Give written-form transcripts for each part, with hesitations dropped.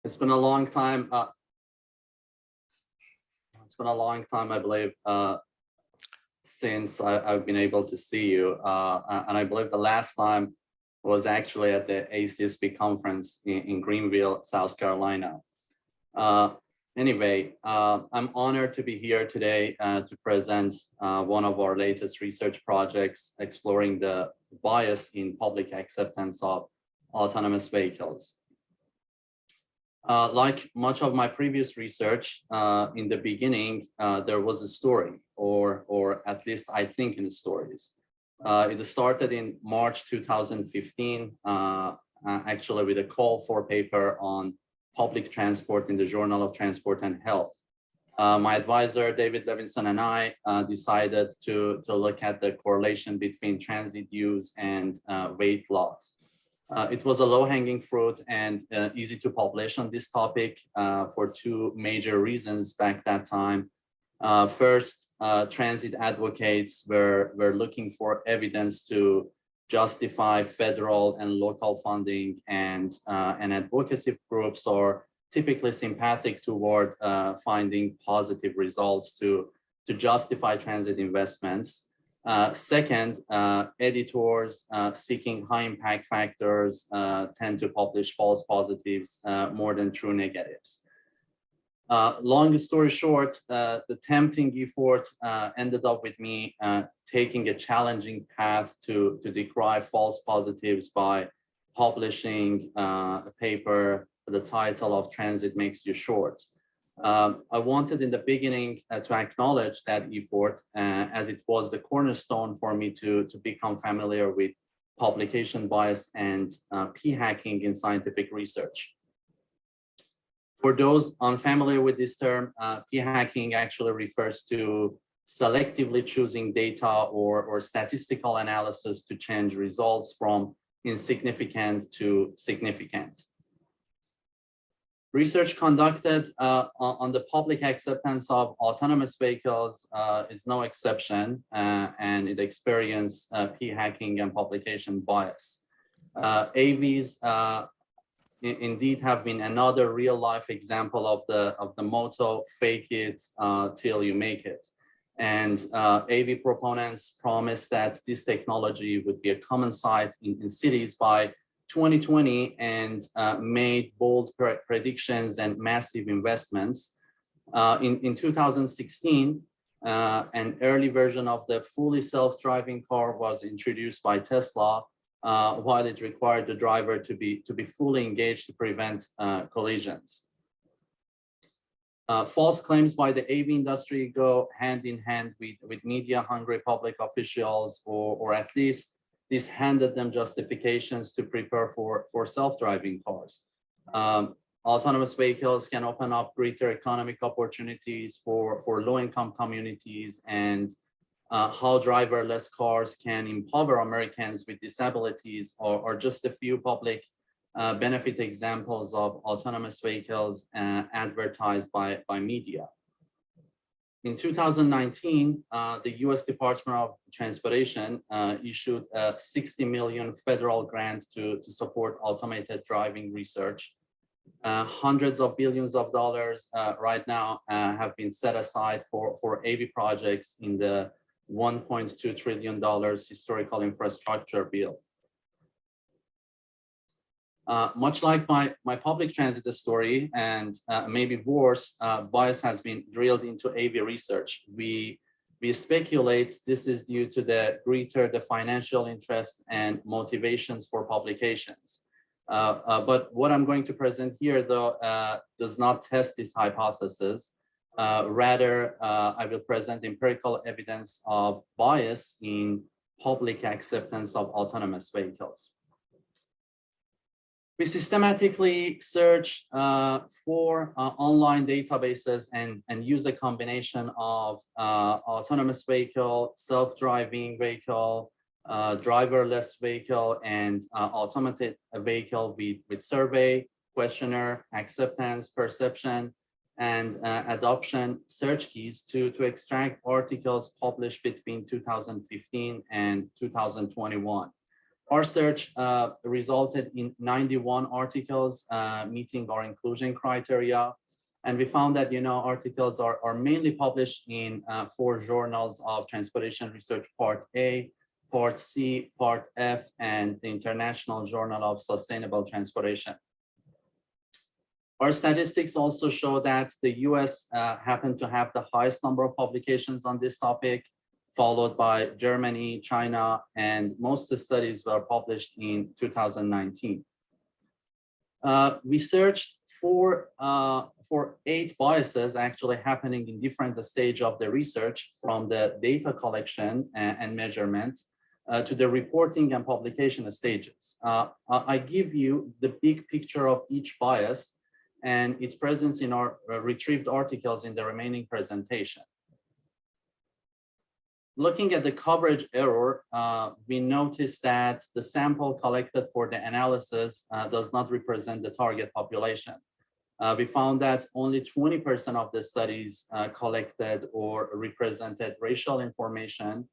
It's been a long time. It's been a long time, I believe, since I've been able to see you. And I believe the last time was actually at the ACSB conference in Greenville, South Carolina. Anyway, I'm honored to be here today to present one of our latest research projects exploring the bias in public acceptance of autonomous vehicles. Like much of my previous research, in the beginning, there was a story, or at least I think in stories. It started in March 2015, actually with a call for paper on public transport in the Journal of Transport and Health. My advisor, David Levinson, and I decided to look at the correlation between transit use and weight loss. It was a low-hanging fruit and easy to publish on this topic for two major reasons back that time. First, transit advocates were looking for evidence to justify federal and local funding, and advocacy groups are typically sympathetic toward finding positive results to justify transit investments. Second, editors seeking high impact factors tend to publish false positives more than true negatives. Long story short, the tempting effort ended up with me taking a challenging path to decry false positives by publishing a paper with the title of Transit Makes You Short. I wanted in the beginning to acknowledge that effort as it was the cornerstone for me to become familiar with publication bias and p-hacking in scientific research. For those unfamiliar with this term, p-hacking actually refers to selectively choosing data or statistical analysis to change results from insignificant to significant. Research conducted on the public acceptance of autonomous vehicles is no exception, and it experienced p-hacking and publication bias. AVs indeed have been another real-life example of the motto "fake it till you make it." And AV proponents promised that this technology would be a common sight in cities by 2020 and made bold predictions and massive investments. In 2016, an early version of the fully self-driving car was introduced by Tesla, while it required the driver to be fully engaged to prevent collisions. False claims by the AV industry go hand in hand with media-hungry public officials, or at least this handed them justifications to prepare for self-driving cars. Autonomous vehicles can open up greater economic opportunities for low-income communities, and how driverless cars can empower Americans with disabilities are just a few public benefit examples of autonomous vehicles advertised by media. In 2019, the US Department of Transportation issued a $60 million federal grant to support automated driving research. Hundreds of billions of dollars right now have been set aside for AV projects in the $1.2 trillion historical infrastructure bill. Much like my public transit story, and maybe worse, bias has been drilled into AV research. We speculate this is due to the financial interest and motivations for publications. But what I'm going to present here, though, does not test this hypothesis. Rather, I will present empirical evidence of bias in public acceptance of autonomous vehicles. We systematically search for online databases and use a combination of autonomous vehicle, self-driving vehicle, driverless vehicle, and automated vehicle with survey, questionnaire, acceptance, perception, and adoption search keys to extract articles published between 2015 and 2021. Our search resulted in 91 articles meeting our inclusion criteria. And we found that, articles are mainly published in 4 journals of transportation research, Part A, Part C, Part F, and the International Journal of Sustainable Transportation. Our statistics also show that the US happened to have the highest number of publications on this topic, followed by Germany, China, and most of the studies were published in 2019. We searched for 8 biases actually happening in different stage of the research, from the data collection and measurement to the reporting and publication stages. I give you the big picture of each bias and its presence in our retrieved articles in the remaining presentation. Looking at the coverage error, we noticed that the sample collected for the analysis does not represent the target population. We found that only 20% of the studies collected or represented racial information,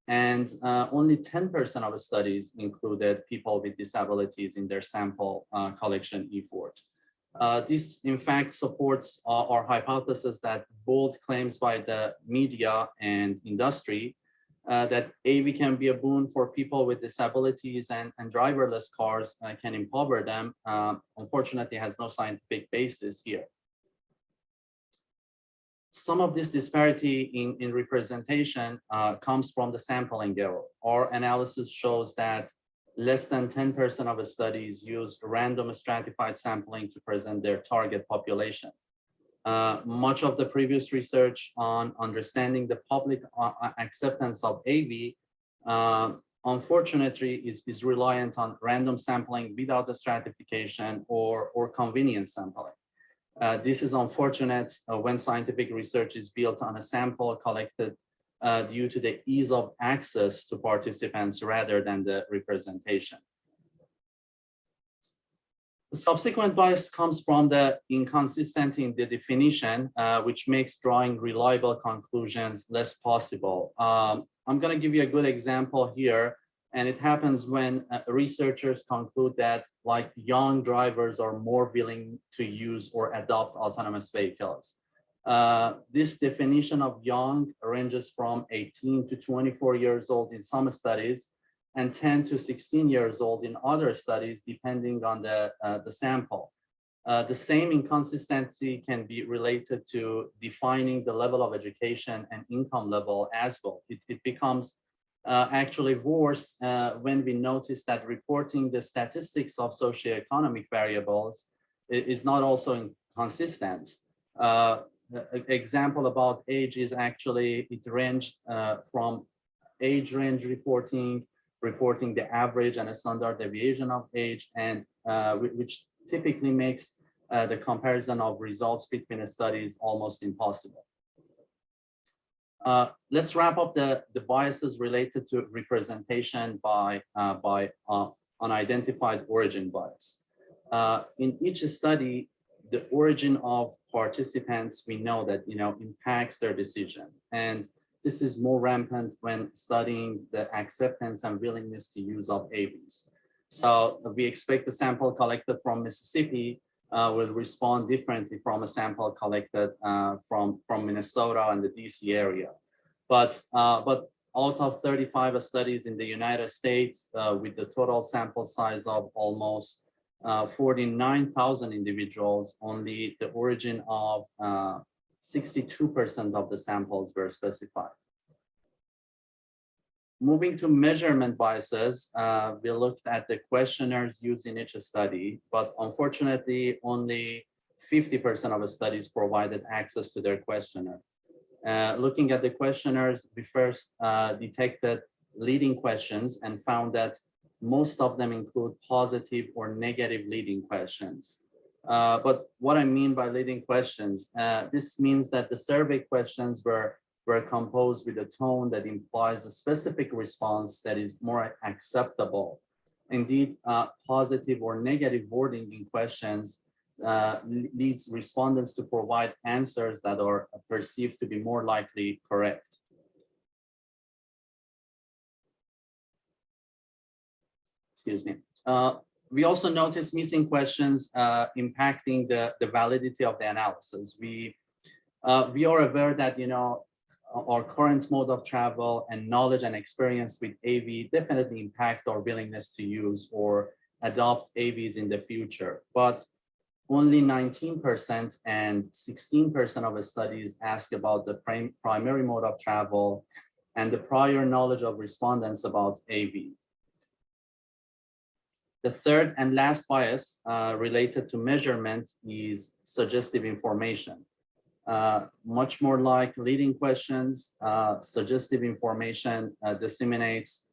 and only 10% of the studies included people with disabilities in their sample collection effort. This, in fact, supports our hypothesis that bold claims by the media and industry that AV can be a boon for people with disabilities and driverless cars can empower them, unfortunately has no scientific basis here. Some of this disparity in representation comes from the sampling error. Our analysis shows that less than 10% of the studies used random stratified sampling to present their target population. Much of the previous research on understanding the public acceptance of AV, unfortunately, is reliant on random sampling without the stratification or convenience sampling. This is unfortunate when scientific research is built on a sample collected due to the ease of access to participants rather than the representation. The subsequent bias comes from the inconsistency in the definition, which makes drawing reliable conclusions less possible. I'm going to give you a good example here, and it happens when researchers conclude that young drivers are more willing to use or adopt autonomous vehicles. This definition of young ranges from 18 to 24 years old in some studies, and 10 to 16 years old in other studies, depending on the sample. The same inconsistency can be related to defining the level of education and income level as well. It becomes actually worse when we notice that reporting the statistics of socioeconomic variables is not also inconsistent. Example about age is actually, it ranged from age range reporting the average and a standard deviation of age, and which typically makes the comparison of results between studies almost impossible. Let's wrap up the biases related to representation by unidentified origin bias. In each study, the origin of participants, we know that impacts their decision, and this is more rampant when studying the acceptance and willingness to use of AVs. So we expect the sample collected from Mississippi will respond differently from a sample collected from Minnesota and the DC area. But out of 35 studies in the United States, with the total sample size of almost 49,000 individuals, only the origin of 62% of the samples were specified. Moving to measurement biases, we looked at the questionnaires used in each study, but unfortunately, only 50% of the studies provided access to their questionnaire. Looking at the questionnaires, we first detected leading questions and found that most of them include positive or negative leading questions. But what I mean by leading questions, this means that the survey questions were composed with a tone that implies a specific response that is more acceptable. Indeed, positive or negative wording in questions leads respondents to provide answers that are perceived to be more likely correct. excuse me. We also noticed missing questions impacting the validity of the analysis. We are aware that, our current mode of travel and knowledge and experience with AV definitely impact our willingness to use or adopt AVs in the future. But only 19% and 16% of the studies ask about the primary mode of travel and the prior knowledge of respondents about AV. The third and last bias related to measurement is suggestive information. Much more like leading questions, suggestive information disseminates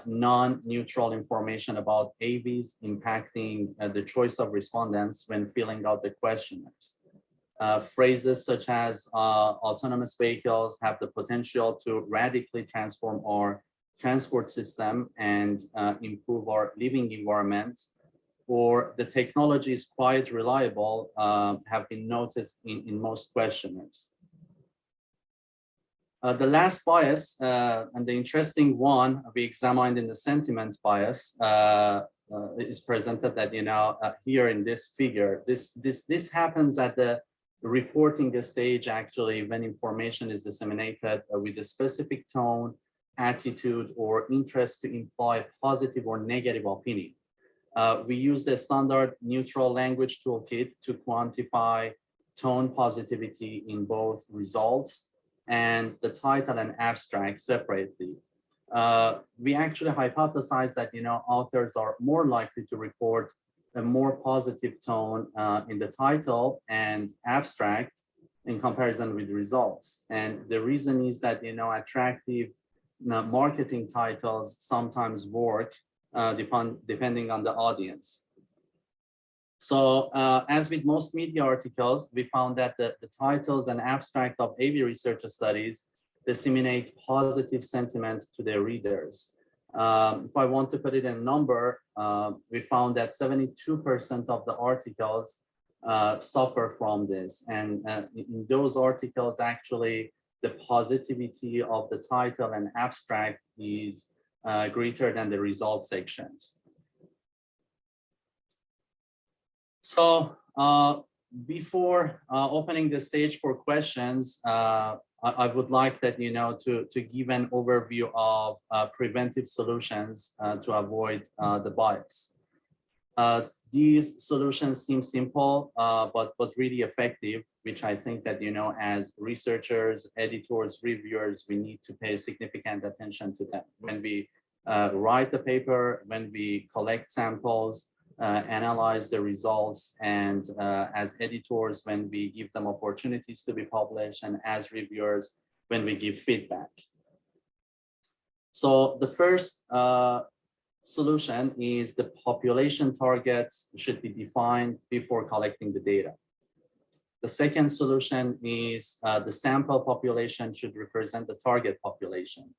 non-neutral information about AVs impacting the choice of respondents when filling out the questionnaires. Phrases such as autonomous vehicles have the potential to radically transform our transport system and improve our living environment, or the technology is quite reliable, have been noticed in most questionnaires. The last bias, and the interesting one we examined in the sentiment bias, is presented that, here in this figure. This happens at the reporting stage, actually, when information is disseminated with a specific tone, attitude, or interest to imply positive or negative opinion. We use the standard neutral language toolkit to quantify tone positivity in both results and the title and abstract separately. We actually hypothesize that, authors are more likely to report a more positive tone in the title and abstract in comparison with results. And the reason is that, attractive marketing titles sometimes work depending on the audience. So as with most media articles, we found that the titles and abstract of AV research studies disseminate positive sentiment to their readers. If I want to put it in a number, we found that 72% of the articles suffer from this. And in those articles, actually, the positivity of the title and abstract is greater than the results sections. So before opening the stage for questions, I would like that, to give an overview of preventive solutions to avoid the bias. These solutions seem simple, but really effective, which I think that, as researchers, editors, reviewers, we need to pay significant attention to them. When we write the paper, when we collect samples, analyze the results, and as editors, when we give them opportunities to be published, and as reviewers, when we give feedback. So the first solution is the population targets should be defined before collecting the data. The second solution is the sample population should represent the target population.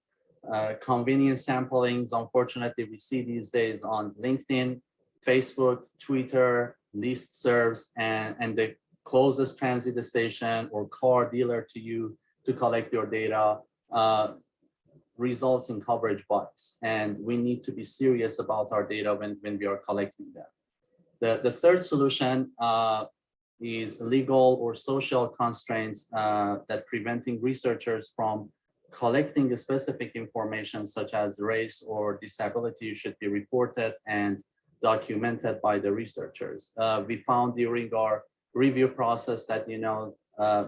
Convenience samplings, unfortunately, we see these days on LinkedIn, Facebook, Twitter, listservs, and the closest transit station or car dealer to you to collect your data results in coverage bias. And we need to be serious about our data when we are collecting them. The third solution is legal or social constraints that preventing researchers from collecting the specific information such as race or disability should be reported and documented by the researchers. We found during our review process that,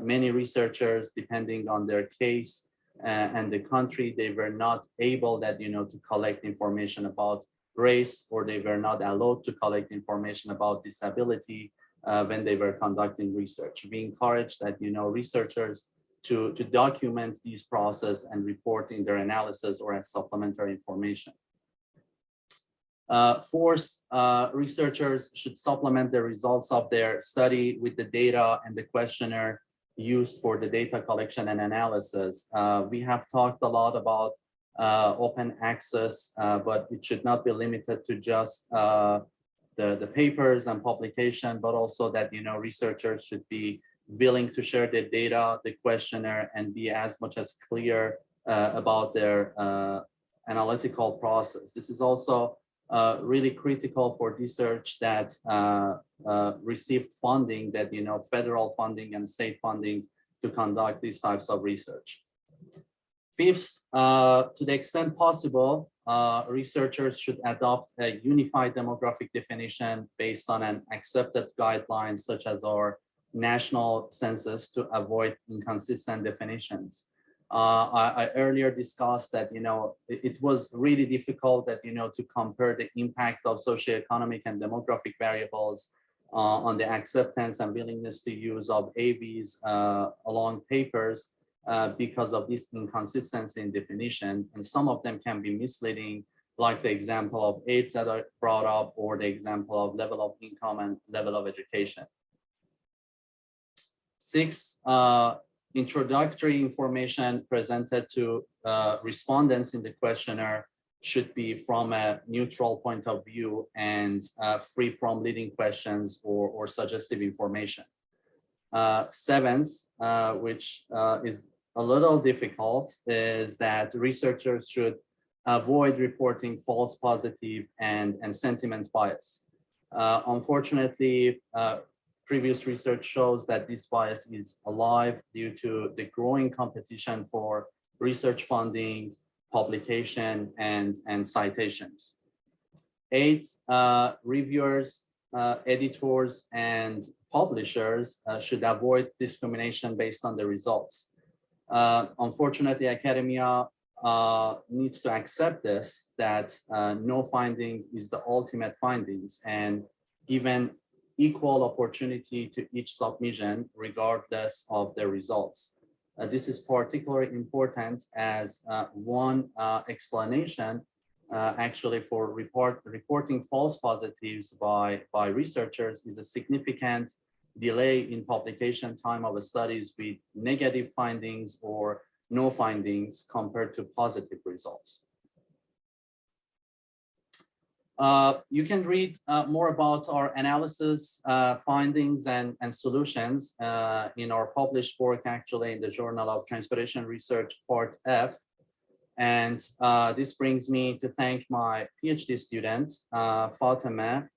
many researchers, depending on their case and the country, they were not able that, to collect information about race, or they were not allowed to collect information about disability when they were conducting research. We encourage that, researchers to document these process and report in their analysis or as supplementary information. Fourth, researchers should supplement the results of their study with the data and the questionnaire used for the data collection and analysis. We have talked a lot about open access, but it should not be limited to just the papers and publication, but also that, researchers should be willing to share their data, the questionnaire, and be as much as clear about their analytical process. This is also really critical for research that received funding, that, federal funding and state funding to conduct these types of research. Fifth, to the extent possible, researchers should adopt a unified demographic definition based on an accepted guidelines, such as our national census, to avoid inconsistent definitions. I earlier discussed that, it was really difficult that, to compare the impact of socioeconomic and demographic variables on the acceptance and willingness to use of AVs along papers because of this inconsistency in definition. And some of them can be misleading, like the example of age that I brought up, or the example of level of income and level of education. Six, introductory information presented to respondents in the questionnaire should be from a neutral point of view and free from leading questions or suggestive information. Seventh, which is a little difficult, is that researchers should avoid reporting false positive and sentiment bias. Unfortunately, previous research shows that this bias is alive due to the growing competition for research funding, publication, and citations. Eighth, reviewers, editors, and publishers should avoid discrimination based on the results. Unfortunately, academia needs to accept this, that no finding is the ultimate findings, and given equal opportunity to each submission regardless of the results. This is particularly important as one explanation actually for reporting false positives by researchers is a significant delay in publication time of studies with negative findings or no findings compared to positive results. You can read more about our analysis, findings, and solutions in our published work, actually, in the Journal of Transportation Research, Part F. And this brings me to thank my PhD student, Fatima,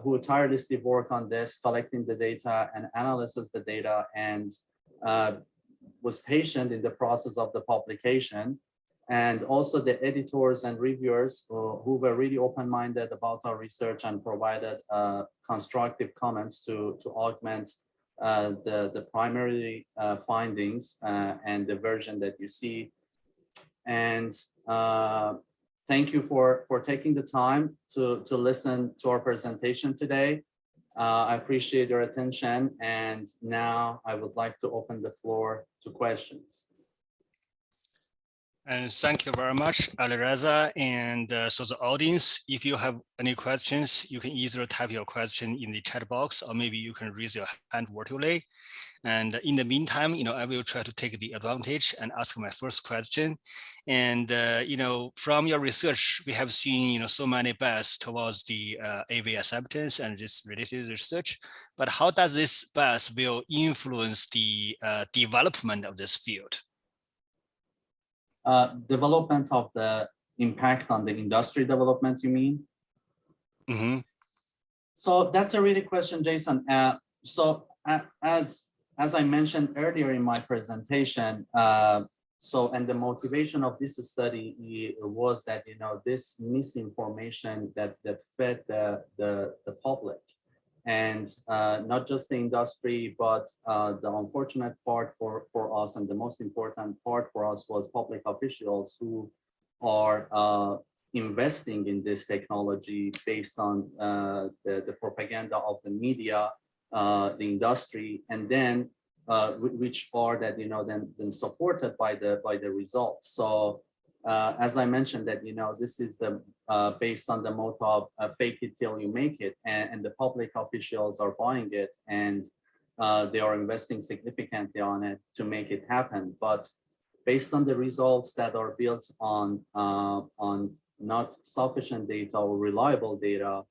who tirelessly worked on this, collecting the data and analyzes the data, and was patient in the process of the publication. And also the editors and reviewers who were really open-minded about our research and provided constructive comments to augment the primary findings and the version that you see. And thank you for taking the time to listen to our presentation today. I appreciate your attention. And now I would like to open the floor to questions. And thank you very much, Alireza. And so the audience, if you have any questions, you can either type your question in the chat box, or maybe you can raise your hand virtually. And in the meantime, I will try to take the advantage and ask my first question. And, from your research, we have seen, so many bias towards the AV acceptance and this related research. But how does this bias will influence the development of this field? Development of the impact on the industry development, you mean? Mm-hmm. So that's a really question, Jason. So as I mentioned earlier in my presentation, and the motivation of this study was that, this misinformation that fed the public, and not just the industry, but the unfortunate part for us, and the most important part for us, was public officials who are investing in this technology based on the propaganda of the media, the industry, and then which are that then supported by the results. So as I mentioned, that this is the based on the motto of fake it till you make it, and the public officials are buying it, and they are investing significantly on it to make it happen. But based on the results that are built on not sufficient data or reliable data,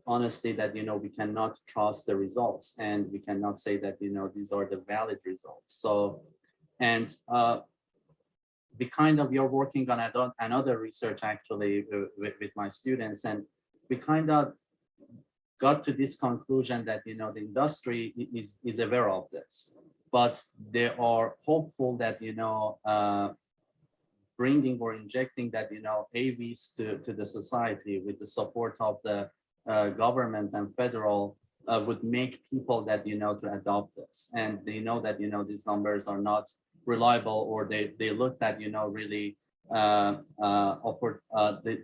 honestly, that we cannot trust the results, and we cannot say that these are the valid results. So, and you're working on another research actually with my students, and we kind of got to this conclusion that, the industry is aware of this, but they are hopeful that, bringing or injecting that, AVs to the society with the support of the government and federal would make people that, to adopt this. And they know that, these numbers are not reliable, or they look that, really, they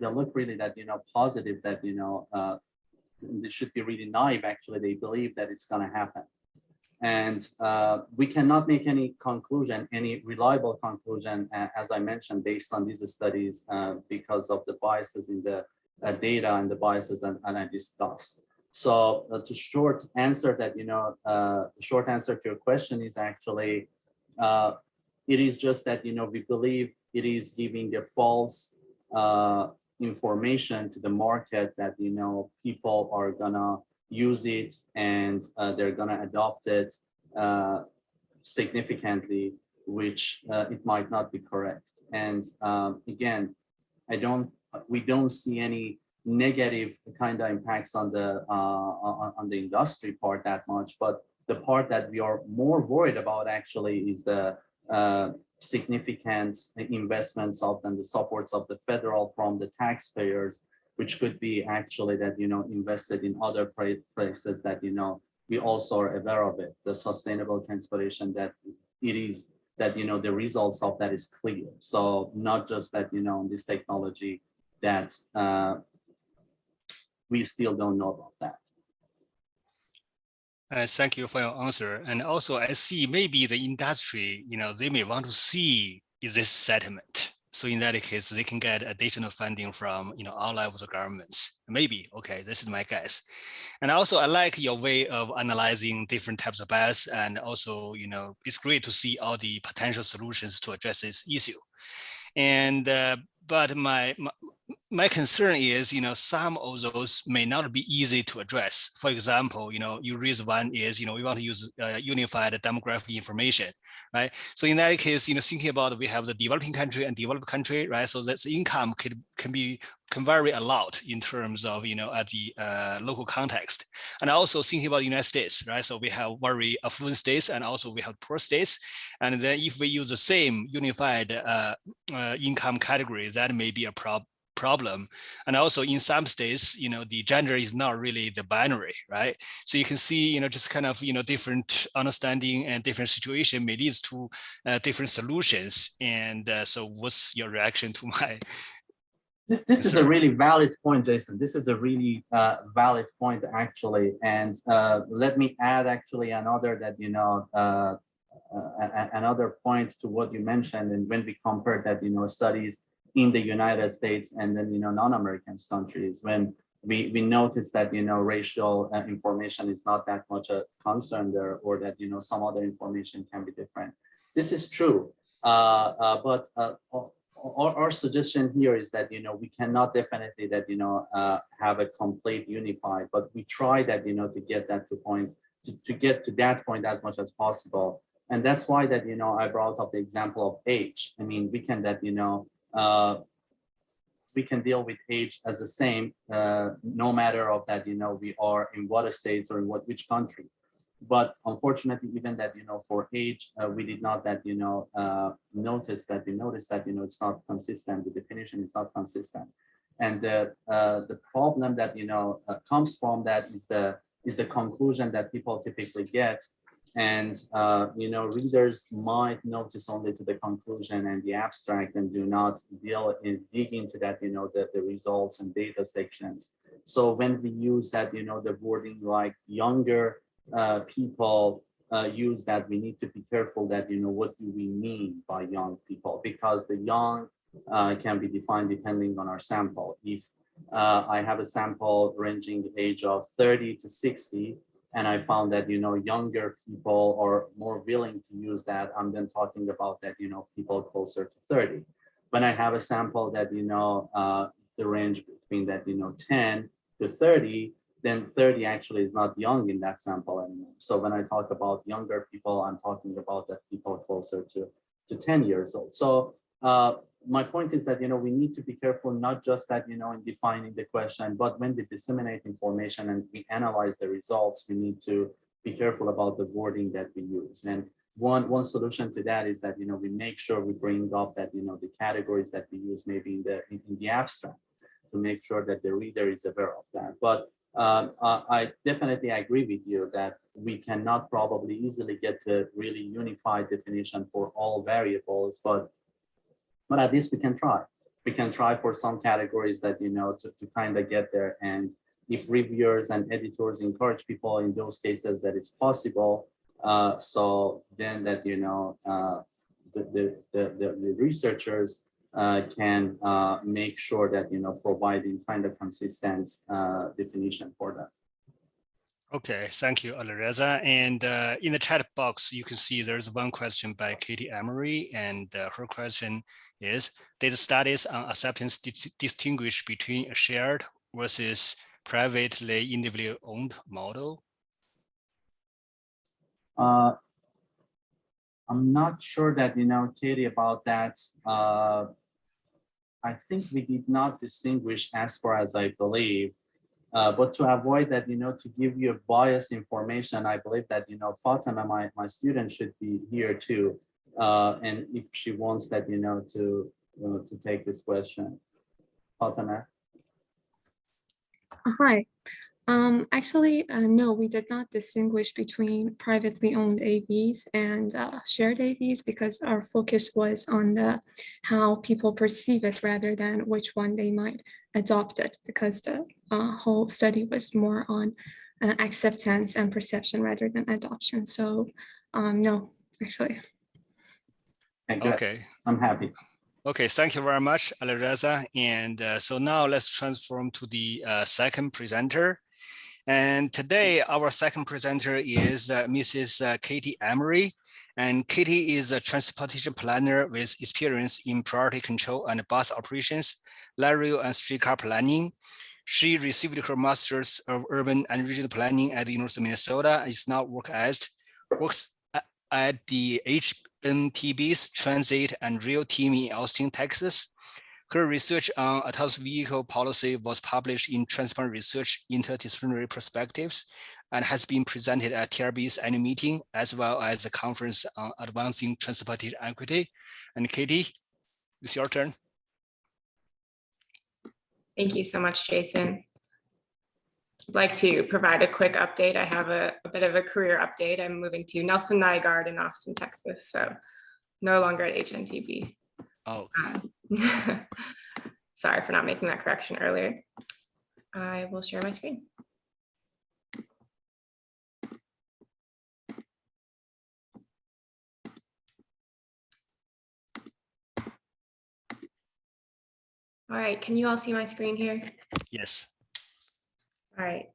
look really that, positive, that, they should be really naive. Actually, they believe that it's going to happen. And we cannot make any conclusion, any reliable conclusion, as I mentioned, based on these studies, because of the biases in the data and the biases and I discussed. So to short answer that, short answer to your question is actually, it is just that, we believe it is giving a false information to the market that, people are gonna use it and they're gonna adopt it significantly, which it might not be correct. And again, we don't see any negative kind of impacts on the industry part that much, but the part that we are more worried about actually is the significant investments of and the supports of the federal from the taxpayers, which could be actually that, invested in other places that, we also are aware of it, the sustainable transportation, that it is that, the results of that is clear. So not just that, this technology that we still don't know about that. Thank you for your answer. And also, I see maybe the industry, they may want to see this settlement. So in that case, they can get additional funding from, all levels of governments. Maybe, okay, this is my guess. And also, I like your way of analyzing different types of bias. And also, it's great to see all the potential solutions to address this issue. And but my concern is, some of those may not be easy to address. For example, you raise one is, we want to use unified demographic information, right? So in that case, thinking about we have the developing country and developed country, right? So that's income can vary a lot in terms of, at the local context. And also thinking about the United States, right? So we have very affluent states and also we have poor states. And then if we use the same unified income categories, that may be a problem. And also in some states, the gender is not really the binary, right? So you can see, just kind of, different understanding and different situation may lead to different solutions. And so what's your reaction to my This is a really valid point, Jason. This is a really valid point, actually. And let me add actually another that, another point to what you mentioned. And when we compare that, studies in the United States and then, non-American countries, when we notice that, racial information is not that much a concern there, or that, some other information can be different. This is true. But our suggestion here is that, we cannot definitely that, have a complete unified, but we try that, to get that to get to that point as much as possible. And that's why that, I brought up the example of age. I mean, we can that, we can deal with age as the same, no matter of that, we are in what states or in which country. But unfortunately, even that, for age, we did not that, notice that, it's not consistent. The definition is not consistent. And the problem that, comes from that is the conclusion that people typically get. And, readers might notice only to the conclusion and the abstract and do not dig into that, the results and data sections. So when we use that, the wording like younger people use that, we need to be careful that, what do we mean by young people? Because the young can be defined depending on our sample. If I have a sample ranging the age of 30 to 60, and I found that, younger people are more willing to use that, I'm then talking about that, people closer to 30. When I have a sample that, the range between that, 10 to 30, then 30 actually is not young in that sample anymore. So when I talk about younger people, I'm talking about that people closer to 10 years old. So my point is that, we need to be careful, not just that, in defining the question, but when we disseminate information and we analyze the results, we need to be careful about the wording that we use. And one solution to that is that, we make sure we bring up that, the categories that we use maybe in the abstract, to make sure that the reader is aware of that. But I definitely agree with you that we cannot probably easily get to really unified definition for all variables, but at least we can try. We can try for some categories that, to kind of get there. And if reviewers and editors encourage people in those cases that it's possible, so then that, the researchers can make sure that, providing kind of consistent definition for that. Okay, thank you, Alireza. And in the chat box, you can see there's one question by Katie Emory, and her question is, did studies on acceptance distinguish between a shared versus privately individually owned model? I'm not sure that, Katie, about that. I think we did not distinguish as far as I believe. But to avoid that, to give you biased information, I believe that, Fatima, my student, should be here too. And if she wants that, to take this question. Fatima. Hi. Actually, no, we did not distinguish between privately owned AVs and shared AVs because our focus was on how people perceive it rather than which one they might adopt it, because the whole study was more on acceptance and perception rather than adoption. So no, actually. Okay. I'm happy. Okay, thank you very much, Alireza. And so now let's transform to the second presenter. And today, our second presenter is Mrs. Katie Emory. And Katie is a transportation planner with experience in priority control and bus operations, light rail and streetcar planning. She received her Master's of Urban and Regional Planning at the University of Minnesota and is now works at the HMTB's Transit and Rail team in Austin, Texas. Her research on autonomous vehicle policy was published in Transparent Research Interdisciplinary Perspectives and has been presented at TRB's annual meeting as well as the conference on advancing transportation equity. And Katie, it's your turn. Thank you so much, Jason. I'd like to provide a quick update. I have a bit of a career update. I'm moving to Nelson Nygaard in Austin, Texas, so no longer at HNTB. Oh, okay. Sorry for not making that correction earlier. I will share my screen. All right, can you all see my screen here? yes. All right,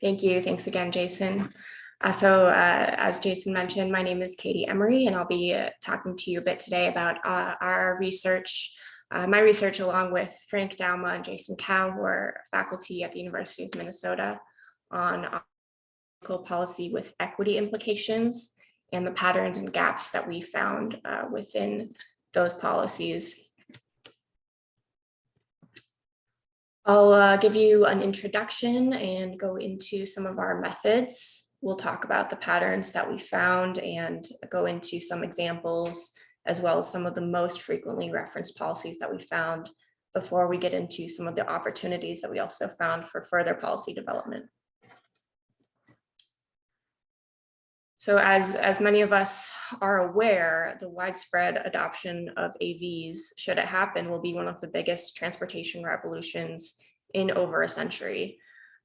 thank you. Thanks again, Jason. As Jason mentioned, my name is Katie Emory, and I'll be talking to you a bit today about our research, my research along with Frank Dauma and Jason Cow, who are faculty at the University of Minnesota, on policy with equity implications and the patterns and gaps that we found within those policies. I'll give you an introduction and go into some of our methods. We'll talk about the patterns that we found and go into some examples, as well as some of the most frequently referenced policies that we found before we get into some of the opportunities that we also found for further policy development. So as many of us are aware, the widespread adoption of AVs, should it happen, will be one of the biggest transportation revolutions in over a century.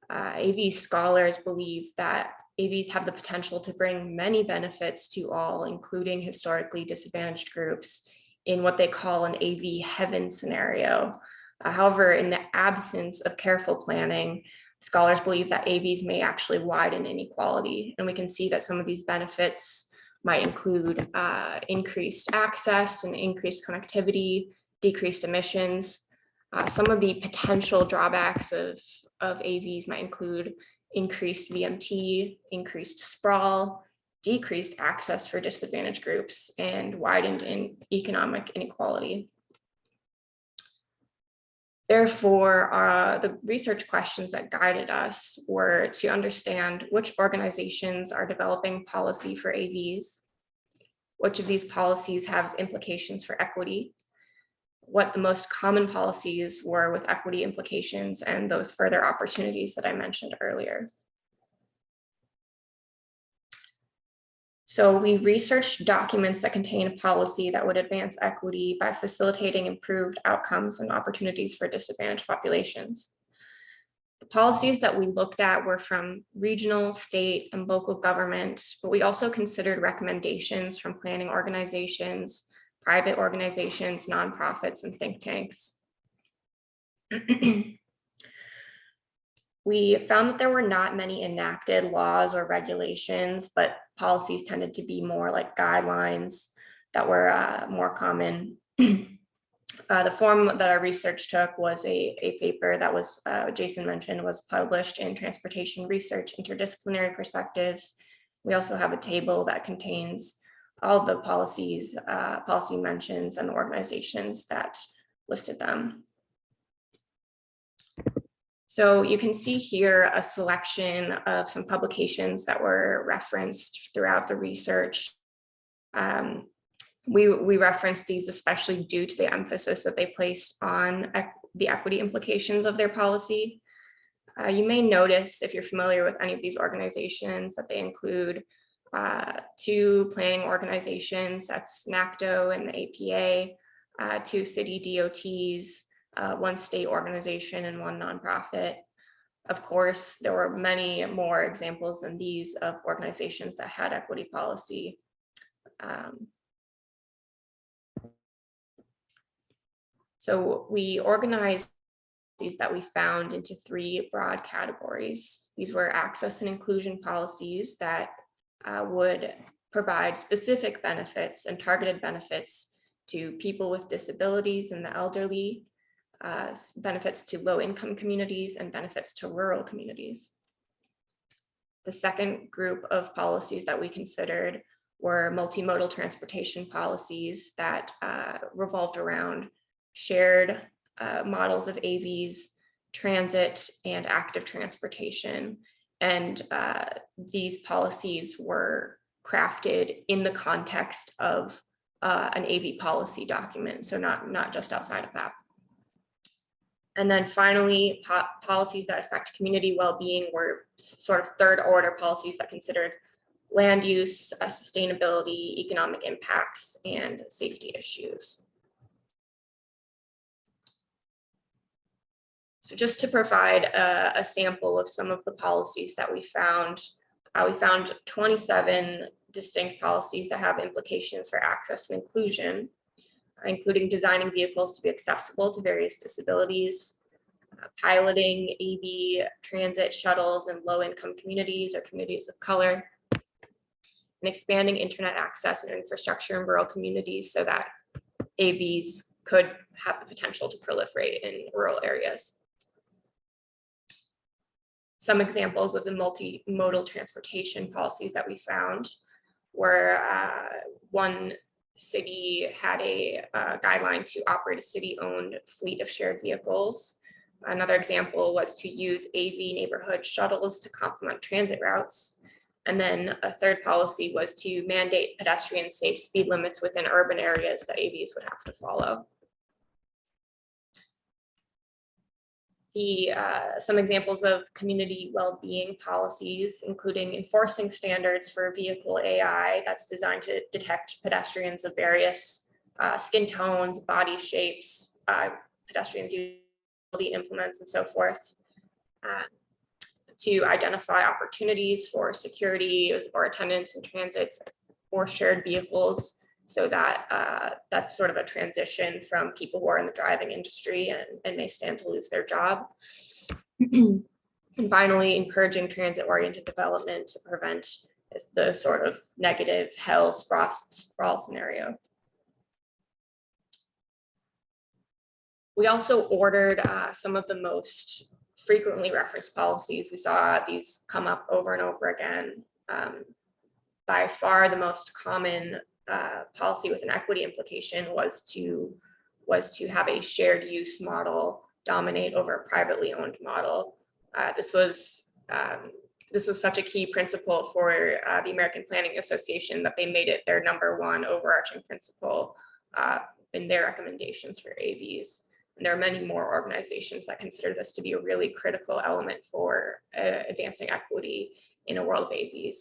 AV scholars believe that AVs have the potential to bring many benefits to all, including historically disadvantaged groups, in what they call an AV heaven scenario. However, in the absence of careful planning, scholars believe that AVs may actually widen inequality, and we can see that some of these benefits might include increased access and increased connectivity, decreased emissions. Some of the potential drawbacks of AVs might include increased VMT, increased sprawl, decreased access for disadvantaged groups, and widened economic inequality. Therefore, the research questions that guided us were to understand which organizations are developing policy for AVs, which of these policies have implications for equity, what the most common policies were with equity implications, and those further opportunities that I mentioned earlier. So we researched documents that contain a policy that would advance equity by facilitating improved outcomes and opportunities for disadvantaged populations. The policies that we looked at were from regional, state, and local government, but we also considered recommendations from planning organizations, private organizations, nonprofits, and think tanks. We found that there were not many enacted laws or regulations, but policies tended to be more like guidelines that were more common. The form that our research took was a paper that was, Jason mentioned, was published in Transportation Research Interdisciplinary Perspectives. We also have a table that contains all the policies, policy mentions, and the organizations that listed them. So you can see here a selection of some publications that were referenced throughout the research. We referenced these especially due to the emphasis that they place on the equity implications of their policy. You may notice, if you're familiar with any of these organizations, that they include 2 planning organizations, that's NACDO and the APA, 2 city DOTs, 1 state organization, and 1 nonprofit. Of course, there were many more examples than these of organizations that had equity policy. So we organized these that we found into 3 broad categories. These were access and inclusion policies that would provide specific benefits and targeted benefits to people with disabilities and the elderly, benefits to low-income communities, and benefits to rural communities. The second group of policies that we considered were multimodal transportation policies that revolved around shared models of AVs, transit, and active transportation. And these policies were crafted in the context of an AV policy document, so not just outside of that. And then finally, policies that affect community well-being were sort of third order policies that considered land use, sustainability, economic impacts, and safety issues. So just to provide a sample of some of the policies that we found 27 distinct policies that have implications for access and inclusion, including designing vehicles to be accessible to various disabilities, piloting AV transit shuttles in low-income communities or communities of color, and expanding internet access and infrastructure in rural communities so that AVs could have the potential to proliferate in rural areas. Some examples of the multimodal transportation policies that we found were 1 city had a guideline to operate a city-owned fleet of shared vehicles. Another example was to use AV neighborhood shuttles to complement transit routes. And then a third policy was to mandate pedestrian safe speed limits within urban areas that AVs would have to follow. Some examples of community well-being policies, including enforcing standards for vehicle AI that's designed to detect pedestrians of various skin tones, body shapes, pedestrians using implements, and so forth, to identify opportunities for security or attendance in transits or shared vehicles, so that that's sort of a transition from people who are in the driving industry and may stand to lose their job. And finally, encouraging transit-oriented development to prevent the sort of negative hell sprawl scenario. We also ordered some of the most frequently referenced policies. We saw these come up over and over again. By far the most common policy with an equity implication was to have a shared use model dominate over a privately owned model. This was such a key principle for the American Planning Association that they made it their #1 overarching principle in their recommendations for AVs. And there are many more organizations that consider this to be a really critical element for advancing equity in a world of AVs.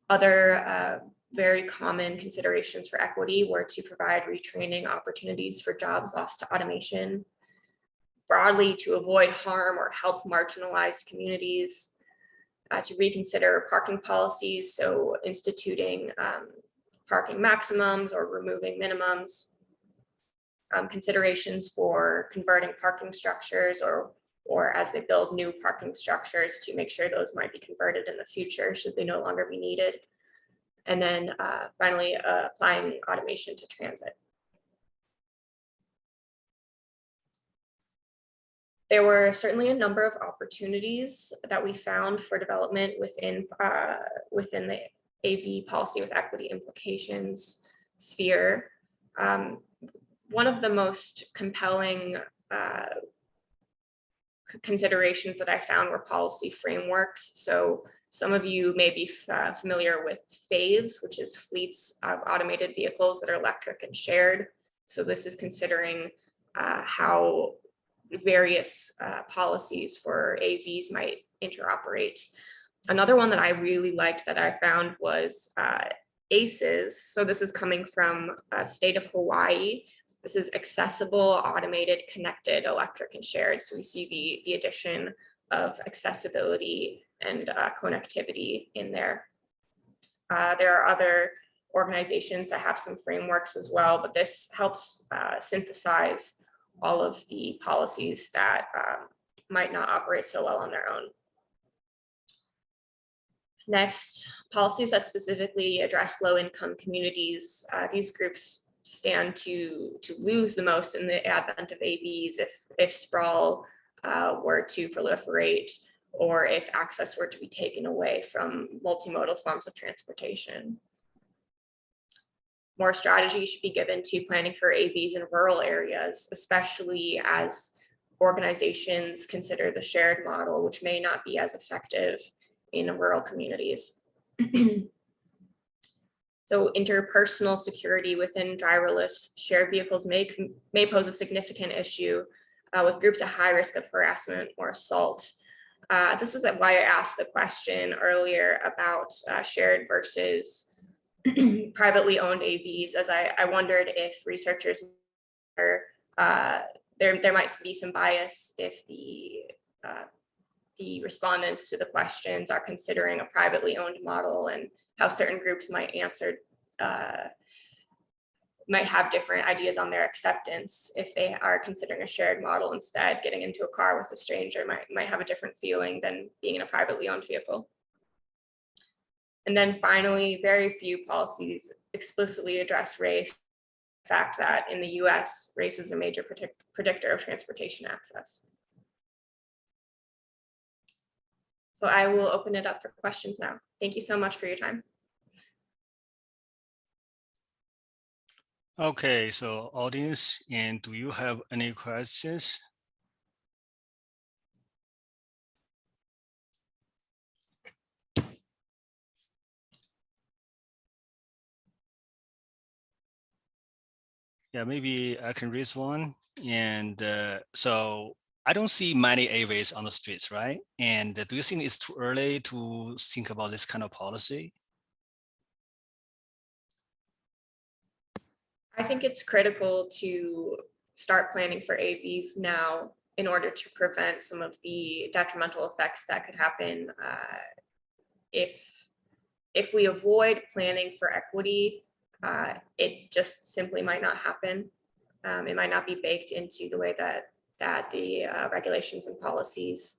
Other very common considerations for equity were to provide retraining opportunities for jobs lost to automation, broadly to avoid harm or help marginalized communities, to reconsider parking policies, so instituting parking maximums or removing minimums, considerations for converting parking structures or as they build new parking structures to make sure those might be converted in the future should they no longer be needed. And then finally, applying automation to transit. There were certainly a number of opportunities that we found for development within the AV policy with equity implications sphere. One of the most compelling considerations that I found were policy frameworks. So some of you may be familiar with FAVES, which is fleets of automated vehicles that are electric and shared. So this is considering how various policies for AVs might interoperate. Another one that I really liked that I found was ACEs. So this is coming from the state of Hawaii. This is accessible, automated, connected, electric, and shared. So we see the addition of accessibility and connectivity in there. There are other organizations that have some frameworks as well, but this helps synthesize all of the policies that might not operate so well on their own. Next, policies that specifically address low-income communities. These groups stand to lose the most in the advent of AVs if sprawl were to proliferate or if access were to be taken away from multimodal forms of transportation. More strategy should be given to planning for AVs in rural areas, especially as organizations consider the shared model, which may not be as effective in rural communities. So interpersonal security within driverless shared vehicles may pose a significant issue with groups at high risk of harassment or assault. This is why I asked the question earlier about shared versus privately owned AVs, as I wondered if researchers there might be some bias if the respondents to the questions are considering a privately owned model and how certain groups might answer, might have different ideas on their acceptance if they are considering a shared model instead. Getting into a car with a stranger might have a different feeling than being in a privately owned vehicle. And then finally, very few policies explicitly address race. The fact that in the US, race is a major predictor of transportation access. So I will open it up for questions now. Thank you so much for your time. Okay, so audience, and do you have any questions? Yeah, maybe I can raise one. And so I don't see many AVs on the streets, right? And do you think it's too early to think about this kind of policy? I think it's critical to start planning for AVs now in order to prevent some of the detrimental effects that could happen if we avoid planning for equity. It just simply might not happen. It might not be baked into the way that the regulations and policies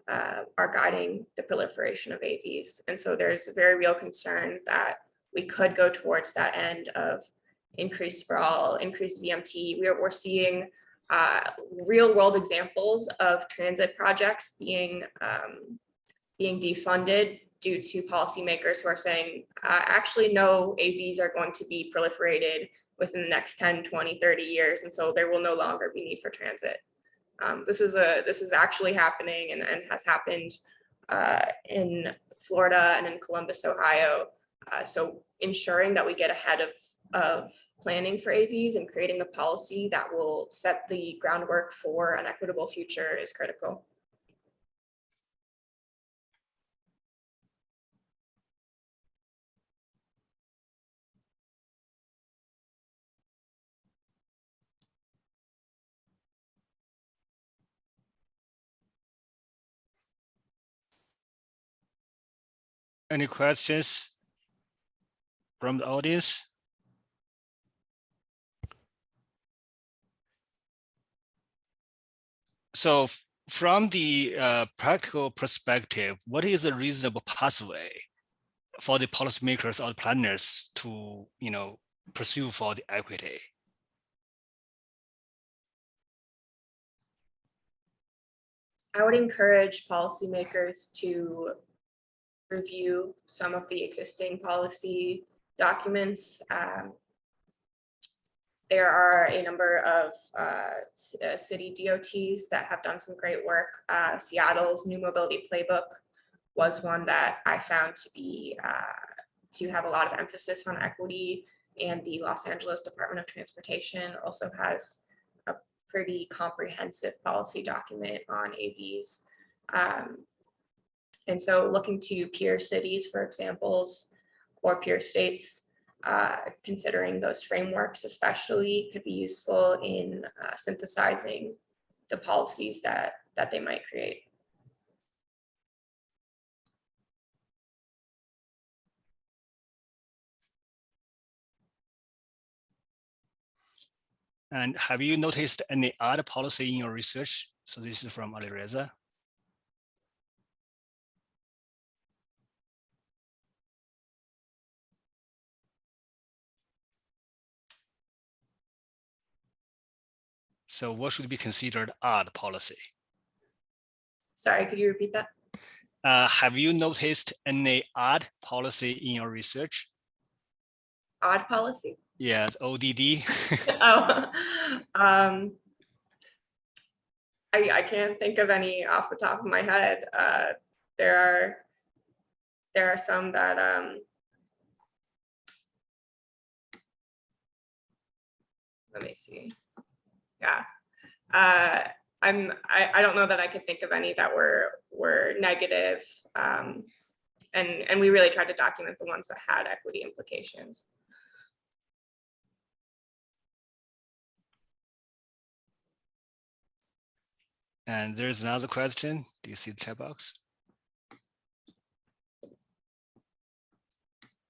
are guiding the proliferation of AVs. And so there's a very real concern that we could go towards that end of increased sprawl, increased VMT. We're seeing real world examples of transit projects being defunded due to policymakers who are saying, actually, no, AVs are going to be proliferated within the next 10, 20, 30 years. And so there will no longer be need for transit. This is actually happening and has happened in Florida and in Columbus, Ohio. So ensuring that we get ahead of planning for AVs and creating the policy that will set the groundwork for an equitable future is critical. Any questions from the audience? So from the practical perspective, what is a reasonable pathway for the policymakers or the planners to, pursue for the equity? I would encourage policymakers to review some of the existing policy documents. There are a number of city DOTs that have done some great work. Seattle's New Mobility Playbook was one that I found to have a lot of emphasis on equity, and the Los Angeles Department of Transportation also has a pretty comprehensive policy document on AVs. And so looking to peer cities for examples, or peer states, considering those frameworks especially could be useful in synthesizing the policies that they might create. And have you noticed any other policy in your research? So this is from Alireza. So what should be considered odd policy? Sorry, could you repeat that? Have you noticed any odd policy in your research? Odd policy? Yes, ODD. I can't think of any off the top of my head. There are some that let me see. Yeah, I don't know that I could think of any that were negative, and we really tried to document the ones that had equity implications. And there's another question. Do you see the chat box?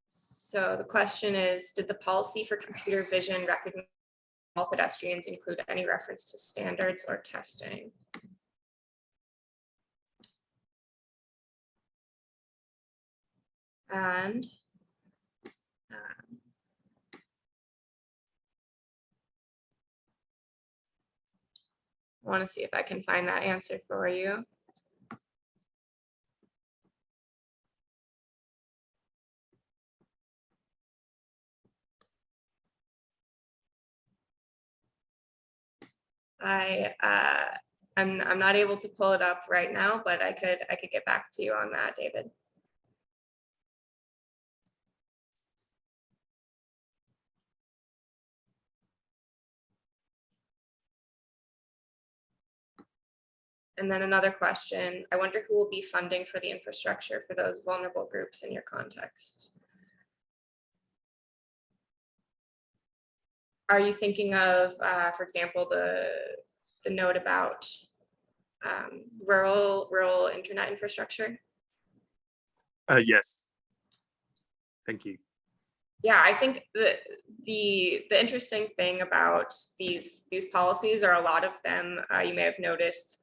So the question is, did the policy for computer vision recognize all pedestrians include any reference to standards or testing? And I want to see if I can find that answer for you. I'm not able to pull it up right now, but I could get back to you on that, David. And then another question, I wonder who will be funding for the infrastructure for those vulnerable groups in your context? Are you thinking of, for example, the note about rural internet infrastructure? Yes. Thank you. Yeah, I think the interesting thing about these policies are a lot of them, you may have noticed,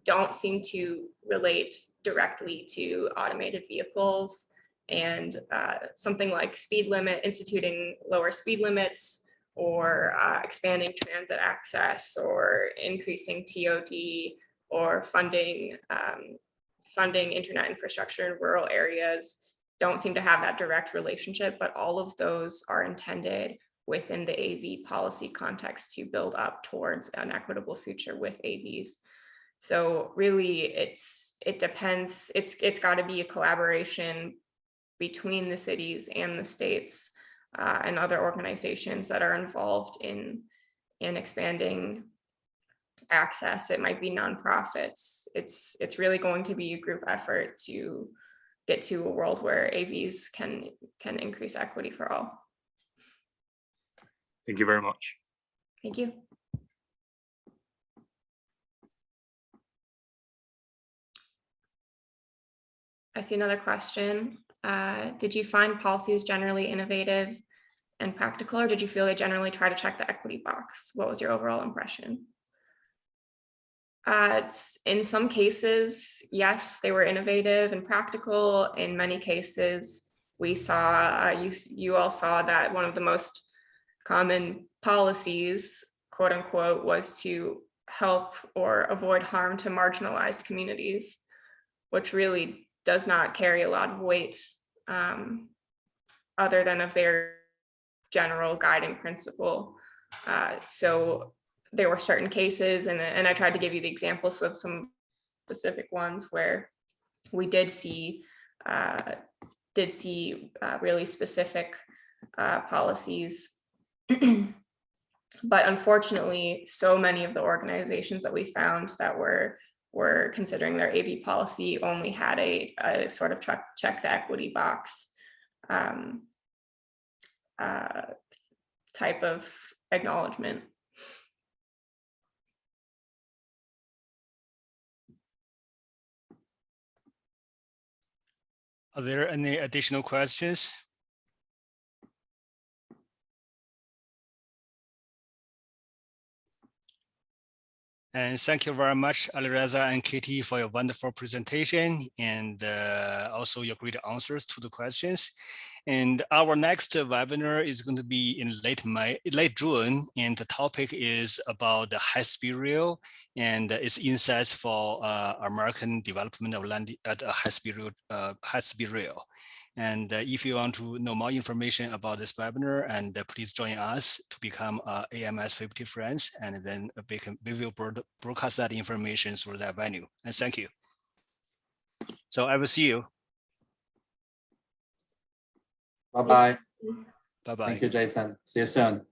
don't seem to relate directly to automated vehicles, and something like speed limit, instituting lower speed limits, or expanding transit access, or increasing TOD, or funding internet infrastructure in rural areas don't seem to have that direct relationship, but all of those are intended within the AV policy context to build up towards an equitable future with AVs. So really, it depends. It's got to be a collaboration between the cities and the states and other organizations that are involved in expanding access. It might be nonprofits. It's really going to be a group effort to get to a world where AVs can increase equity for all. Thank you very much. Thank you. I see another question. Did you find policies generally innovative and practical, or did you feel they generally try to check the equity box? What was your overall impression? In some cases, yes, they were innovative and practical. In many cases, we saw, you all saw that one of the most common policies, quote unquote, was to help or avoid harm to marginalized communities, which really does not carry a lot of weight other than a very general guiding principle. So there were certain cases, and I tried to give you the examples of some specific ones where we did see really specific policies. But unfortunately, so many of the organizations that we found that were considering their AV policy only had a sort of check the equity box type of acknowledgement. Are there any additional questions? And thank you very much, Alireza and Katie, for your wonderful presentation and also your great answers to the questions. And our next webinar is going to be in late June, and the topic is about the high-speed rail and its insights for American development of land at a high-speed rail. And if you want to know more information about this webinar, and please join us to become AMS 50 friends, and then we will broadcast that information through that venue. And thank you. So I will see you. Bye-bye. Bye-bye. Thank you, Jason. See you soon.